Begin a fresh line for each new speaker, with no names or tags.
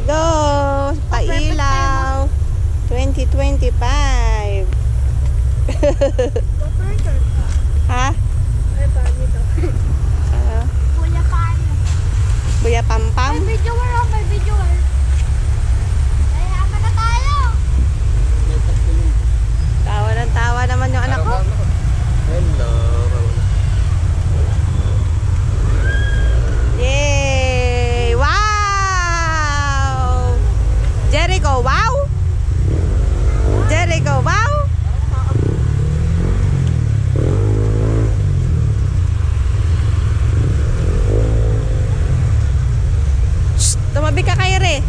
Go! Pailaw! 2025! Ha?
Kuya Pan.
Kuya Pampam?
May videoer oh, may videoer. Kaya na tayo.
Tawa ng tawa naman yung anak ko.
Hello.
Yay! Wow! Jericho, wow! Jericho, wow! Shh! Tumabi ka kay Re.